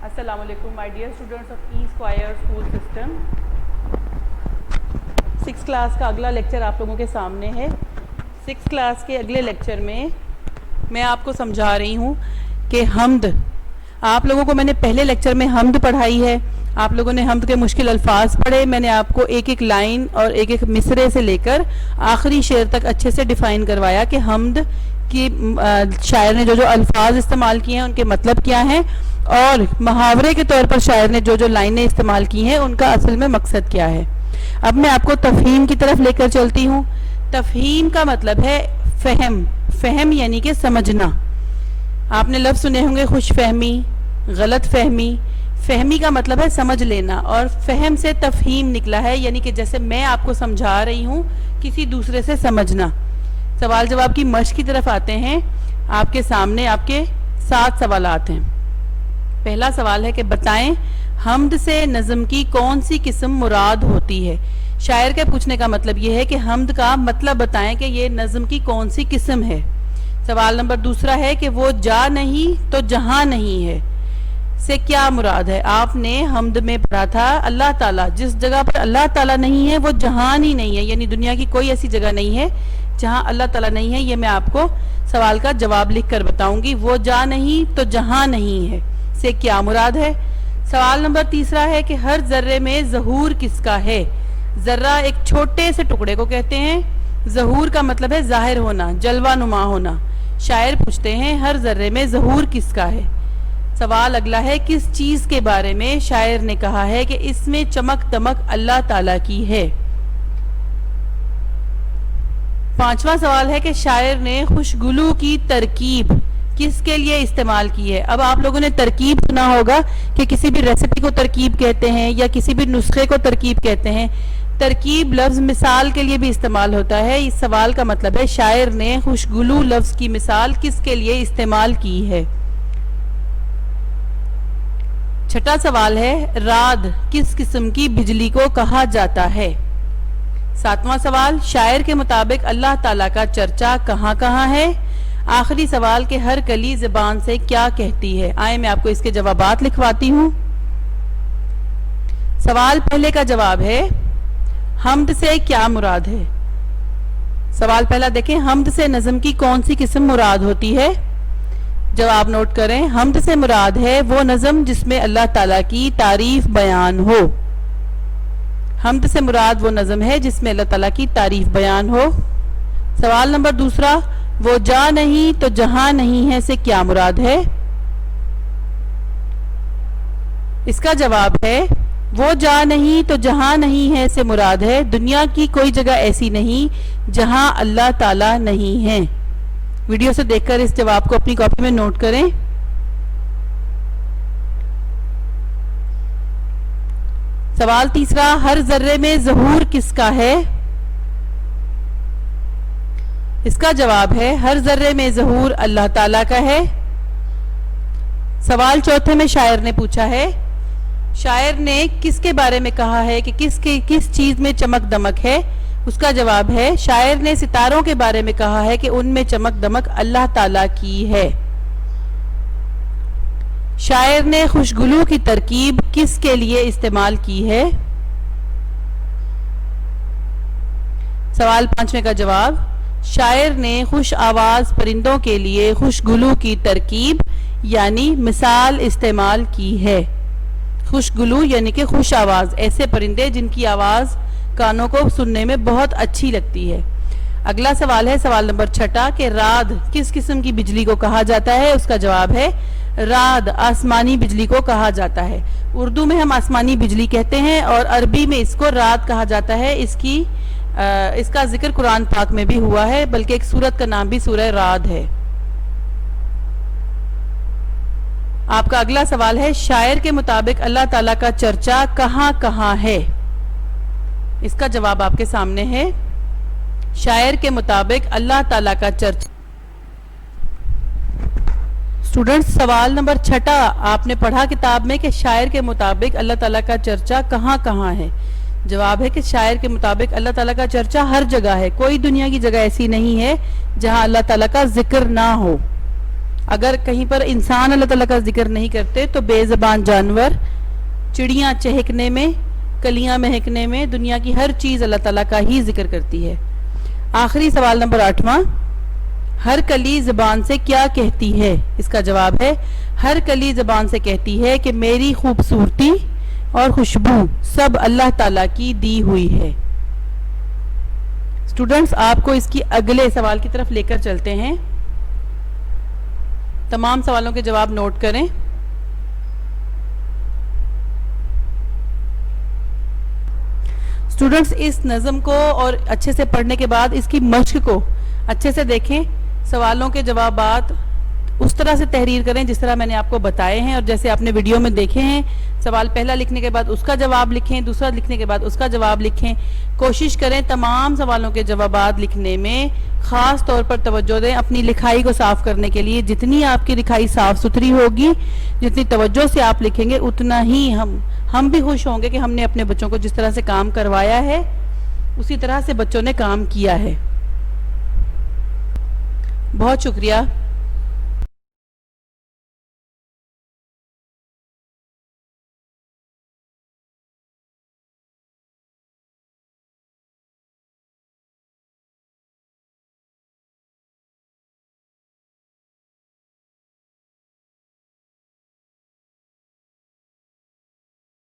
السلام علیکم my dear students of E square school system. 6 class کا اگلا لیکچر آپ لوگوں کے سامنے ہے. 6 کلاس کے اگلے لیکچر میں آپ کو سمجھا رہی ہوں کہ حمد، آپ لوگوں کو میں نے پہلے لیکچر میں حمد پڑھائی ہے. آپ لوگوں نے حمد کے مشکل الفاظ پڑھے. میں نے آپ کو ایک ایک لائن اور ایک ایک مصرے سے لے کر آخری شعر تک اچھے سے ڈیفائن کروایا کہ حمد کی شاعر نے جو جو الفاظ استعمال کیے ہیں ان کے مطلب کیا ہیں، اور محاورے کے طور پر شاعر نے جو جو لائنیں استعمال کی ہیں ان کا اصل میں مقصد کیا ہے. اب میں آپ کو تفہیم کی طرف لے کر چلتی ہوں. تفہیم کا مطلب ہے فہم یعنی کہ سمجھنا. آپ نے لفظ سنے ہوں گے خوش فہمی، غلط فہمی. فہمی کا مطلب ہے سمجھ لینا، اور فہم سے تفہیم نکلا ہے، یعنی کہ جیسے میں آپ کو سمجھا رہی ہوں کسی دوسرے سے سمجھنا. سوال جواب کی مشق کی طرف آتے ہیں. آپ کے سامنے آپ کے 7 سوالات ہیں. پہلا سوال ہے کہ بتائیں حمد سے نظم کی کون سی قسم مراد ہوتی ہے. شاعر کے پوچھنے کا مطلب یہ ہے کہ حمد کا مطلب بتائیں کہ یہ نظم کی کون سی قسم ہے. سوال نمبر دوسرا ہے کہ وہ جا نہیں تو جہاں نہیں ہے سے کیا مراد ہے. آپ نے حمد میں پڑھا تھا اللہ تعالیٰ، جس جگہ پر اللہ تعالیٰ نہیں ہے وہ جہان ہی نہیں ہے، یعنی دنیا کی کوئی ایسی جگہ نہیں ہے جہاں اللہ تعالیٰ نہیں ہے. یہ میں آپ کو سوال کا جواب لکھ کر بتاؤں گی. وہ جا نہیں تو جہاں نہیں ہے سے کیا مراد ہے. سوال نمبر تیسرا ہے کہ ہر ذرے میں ظہور کس کا ہے. ذرہ ایک چھوٹے سے ٹکڑے کو کہتے ہیں. ظہور کا مطلب ہے ظاہر ہونا، جلوہ نما ہونا. شاعر پوچھتے ہیں ہر ذرے میں ظہور کس کا ہے. سوال اگلا ہے کس چیز کے بارے میں شاعر نے کہا ہے کہ اس میں چمک دمک اللہ تعالیٰ کی ہے. پانچواں سوال ہے کہ شاعر نے خوشگلو کی ترکیب کس کے لیے استعمال کی ہے. اب آپ لوگوں نے ترکیب سنا ہوگا کہ کسی بھی ریسیپی کو ترکیب کہتے ہیں یا کسی بھی نسخے کو ترکیب کہتے ہیں. ترکیب لفظ مثال کے لیے بھی استعمال ہوتا ہے. اس سوال کا مطلب ہے شاعر نے خوشگلو لفظ کی مثال کس کے لیے استعمال کی ہے. چھٹا سوال ہے رعد کس قسم کی بجلی کو کہا جاتا ہے. ساتواں سوال شاعر کے مطابق اللہ تعالیٰ کا چرچا کہاں کہاں ہے. آخری سوال کہ ہر کلی زبان سے کیا کہتی ہے. آئے میں آپ کو اس کے جوابات لکھواتی ہوں. سوال پہلے کا جواب ہے حمد سے کیا مراد ہے. سوال پہلا دیکھیں حمد سے نظم کی کون سی قسم مراد ہوتی ہے. جواب نوٹ کریں. حمد سے مراد ہے وہ نظم جس میں اللہ تعالیٰ کی تعریف بیان ہو. حمد سے مراد وہ نظم ہے جس میں اللہ تعالیٰ کی تعریف بیان ہو. سوال نمبر دوسرا وہ جا نہیں تو جہاں نہیں ہے سے کیا مراد ہے. اس کا جواب ہے وہ جا نہیں تو جہاں نہیں ہے سے مراد ہے دنیا کی کوئی جگہ ایسی نہیں جہاں اللہ تعالیٰ نہیں ہے. ویڈیو سے دیکھ کر اس جواب کو اپنی کاپی میں نوٹ کریں. سوال تیسرا ہر ذرے میں ظہور کس کا ہے. اس کا جواب ہے ہر ذرے میں ظہور اللہ تعالیٰ کا ہے. سوال چوتھے میں شاعر نے پوچھا ہے شاعر نے کس کے بارے میں کہا ہے کہ کس چیز میں چمک دمک ہے. اس کا جواب ہے شاعر نے ستاروں کے بارے میں کہا ہے کہ ان میں چمک دمک اللہ تعالیٰ کی ہے. شاعر نے خوشگلو کی ترکیب کس کے لیے استعمال کی ہے. سوال پانچویں کا جواب شاعر نے خوش آواز پرندوں کے لیے خوشگلو کی ترکیب یعنی مثال استعمال کی ہے. خوشگلو یعنی کہ خوش آواز، ایسے پرندے جن کی آواز کانوں کو سننے میں بہت اچھی لگتی ہے. اگلا سوال ہے سوال نمبر 6 کہ رعد کس قسم کی بجلی کو کہا جاتا ہے. اس کا جواب ہے رعد آسمانی بجلی کو کہا جاتا ہے. اردو میں ہم آسمانی بجلی کہتے ہیں اور عربی میں اس کو رعد کہا جاتا ہے. اس کا ذکر قرآن پاک میں بھی ہوا ہے، بلکہ ایک سورت کا نام بھی سورہ رعد ہے. آپ کا اگلا سوال ہے شاعر کے مطابق اللہ تعالیٰ کا چرچا کہاں کہاں ہے. اس کا جواب آپ کے سامنے ہے. شاعر کے مطابق اللہ تعالیٰ کا چرچا. اسٹوڈنٹس سوال نمبر 6 آپ نے پڑھا کتاب میں کہ شاعر کے مطابق اللہ تعالیٰ کا چرچا کہاں کہاں ہے. جواب ہے کہ شاعر کے مطابق اللہ تعالیٰ کا چرچا ہر جگہ ہے. کوئی دنیا کی جگہ ایسی نہیں ہے جہاں اللہ تعالیٰ کا ذکر نہ ہو. اگر کہیں پر انسان اللہ تعالیٰ کا ذکر نہیں کرتے تو بے زبان جانور، چڑیاں چہکنے میں، کلیاں مہکنے میں، دنیا کی ہر چیز اللہ تعالیٰ کا ہی ذکر کرتی ہے۔ آخری سوال نمبر 8واں، ہر کلی زبان سے کیا کہتی ہے؟ اس کا جواب ہے ہر کلی زبان سے کہتی ہے کہ میری خوبصورتی اور خوشبو سب اللہ تعالیٰ کی دی ہوئی ہے۔ اسٹوڈنٹس آپ کو اس کی اگلے سوال کی طرف لے کر چلتے ہیں۔ تمام سوالوں کے جواب نوٹ کریں۔ اسٹوڈنٹس اس نظم کو اور اچھے سے پڑھنے کے بعد اس کی مشق کو اچھے سے دیکھیں، سوالوں کے جوابات اس طرح سے تحریر کریں جس طرح میں نے آپ کو بتائے ہیں اور جیسے آپ نے ویڈیو میں دیکھے ہیں۔ سوال پہلا لکھنے کے بعد اس کا جواب لکھیں، دوسرا لکھنے کے بعد اس کا جواب لکھیں۔ کوشش کریں تمام سوالوں کے جوابات لکھنے میں خاص طور پر توجہ دیں اپنی لکھائی کو صاف کرنے کے لیے۔ جتنی آپ کی لکھائی صاف ستھری ہوگی، جتنی توجہ سے آپ لکھیں گے، اتنا ہی ہم بھی خوش ہوں گے کہ ہم نے اپنے بچوں کو جس طرح سے کام کروایا ہے اسی طرح سے بچوں نے کام کیا ہے۔ بہت شکریہ۔